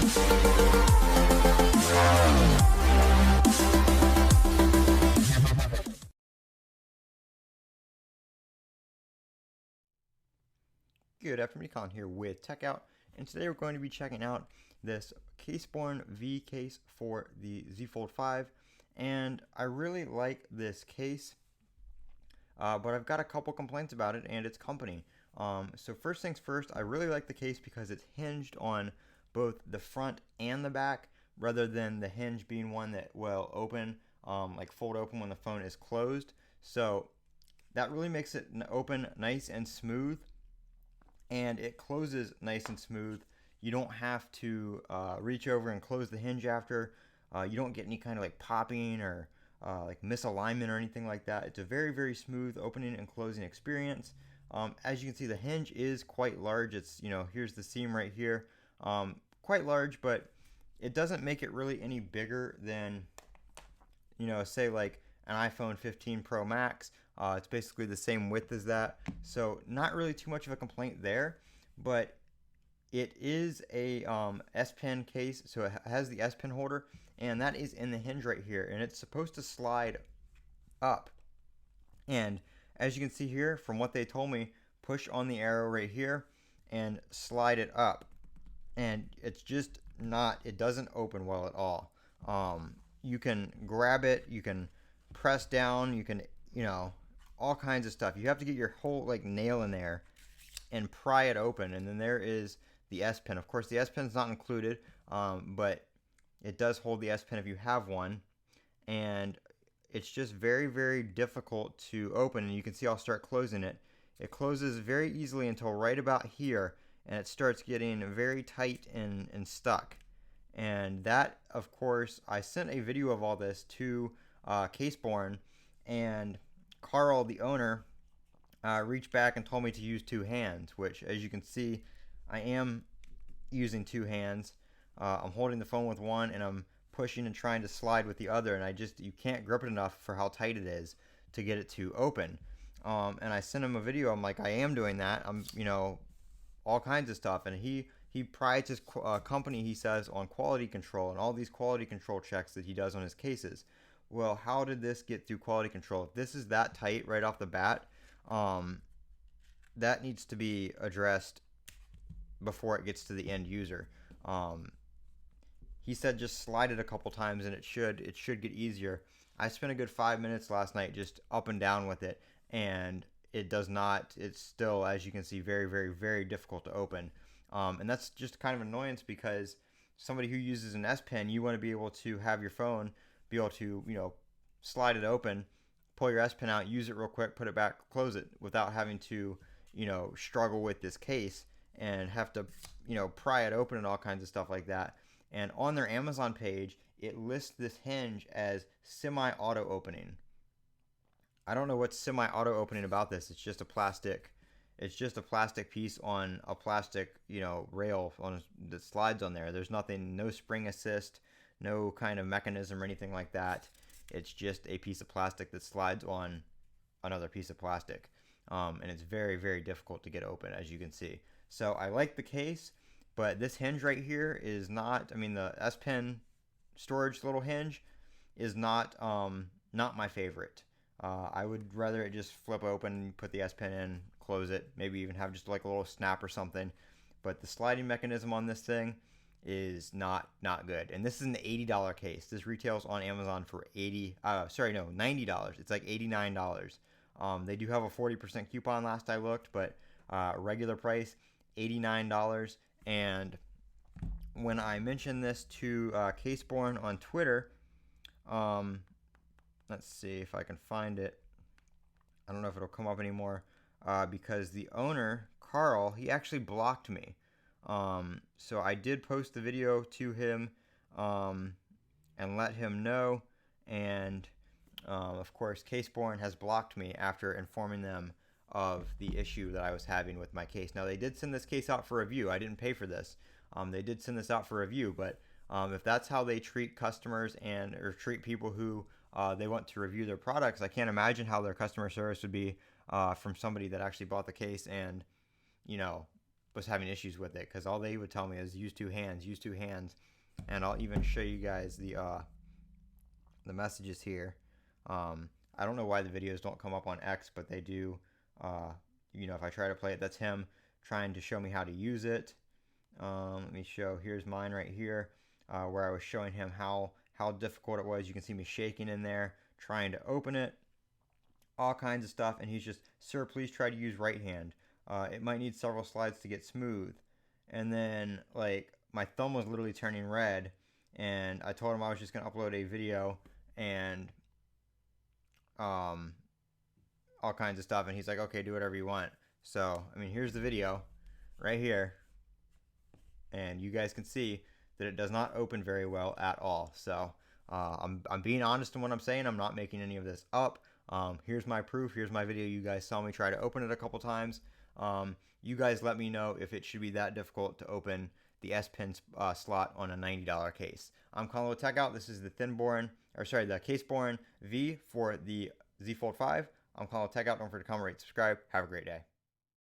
Good afternoon, Colin here with Techout, and today we're going to be checking out this Caseborne V case for the Z Fold 5, and I really like this case, but I've got a couple complaints about it and its company. So first things first, I really like the case because it's hinged on both the front and the back, rather than the hinge being one that will open, like fold open when the phone is closed. So that really makes it open nice and smooth, and it closes nice and smooth. You don't have to reach over and close the hinge after. You don't get any kind of like popping or like misalignment or anything like that. It's a very, very smooth opening and closing experience. As you can see, the hinge is quite large. It's, here's the seam right here. Quite large, but it doesn't make it really any bigger than, say like an iPhone 15 Pro Max. It's basically the same width as that, so not really too much of a complaint there. But it is a S Pen case, so it has the S Pen holder, and that is in the hinge right here, and it's supposed to slide up. And as you can see here, from what they told me, push on the arrow right here and slide it up, and it's just not, it doesn't open well at all. You can grab it, you can press down, you can, all kinds of stuff. You have to get your whole like nail in there and pry it open, and then there is the S Pen. Of course, the S Pen is not included, but it does hold the S Pen if you have one, and it's just very, very difficult to open. And you can see I'll start closing it. It closes very easily until right about here, and it starts getting very tight and stuck. And that, of course, I sent a video of all this to Caseborne, and Carl, the owner, reached back and told me to use two hands, which, as you can see, I am using two hands. I'm holding the phone with one, and I'm pushing and trying to slide with the other, and you can't grip it enough for how tight it is to get it to open. And I sent him a video. I'm like, I am doing that. I'm, all kinds of stuff. And he prides his company, he says, on quality control and all these quality control checks that he does on his cases. Well, how did this get through quality control? If this is that tight right off the bat, that needs to be addressed before it gets to the end user. He said just slide it a couple times and it should get easier. I spent a good 5 minutes last night just up and down with it, and it does not. It's still, as you can see, very, very, very difficult to open. And that's just kind of an annoyance, because somebody who uses an S Pen, you want to be able to have your phone be able to, slide it open, pull your S Pen out, use it real quick, put it back, close it, without having to, struggle with this case and have to, pry it open and all kinds of stuff like that. And on their Amazon page, it lists this hinge as semi-auto opening. I don't know what's semi-auto opening about this. It's just a plastic piece on a plastic, rail that slides on there. There's nothing, no spring assist, no kind of mechanism or anything like that. It's just a piece of plastic that slides on another piece of plastic. And it's very, very difficult to get open, as you can see. So I like the case, but this hinge right here is not, the S Pen storage little hinge is not my favorite. I would rather it just flip open, put the S Pen in, close it, maybe even have just like a little snap or something. But the sliding mechanism on this thing is not good. And this is an $80 case. This retails on Amazon for $90. It's like $89. They do have a 40% coupon last I looked, but regular price $89. And when I mentioned this to Caseborne on Twitter, let's see if I can find it. I don't know if it'll come up anymore, because the owner, Carl, he actually blocked me. So I did post the video to him and let him know, and of course Caseborne has blocked me after informing them of the issue that I was having with my case. Now, they did send this case out for review. I didn't pay for this. They did send this out for review, but if that's how they treat customers or treat people who they want to review their products, I can't imagine how their customer service would be from somebody that actually bought the case and, was having issues with it, because all they would tell me is use two hands, use two hands. And I'll even show you guys the messages here. I don't know why the videos don't come up on X, but they do. You know, if I try to play it, that's him trying to show me how to use it. Let me show. Here's mine right here, where I was showing him how difficult it was. You can see me shaking in there, trying to open it, all kinds of stuff. And he's just, sir, please try to use right hand. It might need several slides to get smooth. And then, like, my thumb was literally turning red, and I told him I was just going to upload a video and all kinds of stuff, and he's like, okay, do whatever you want. So, I mean, here's the video right here, and you guys can see that it does not open very well at all. So I'm being honest in what I'm saying. I'm not making any of this up. Here's my proof. Here's my video. You guys saw me try to open it a couple times. You guys let me know if it should be that difficult to open the S Pen slot on a $90 case. I'm calling with Techout. This is the the Caseborne V for the Z Fold 5. I'm calling with Techout. Don't forget to comment, rate, subscribe. Have a great day.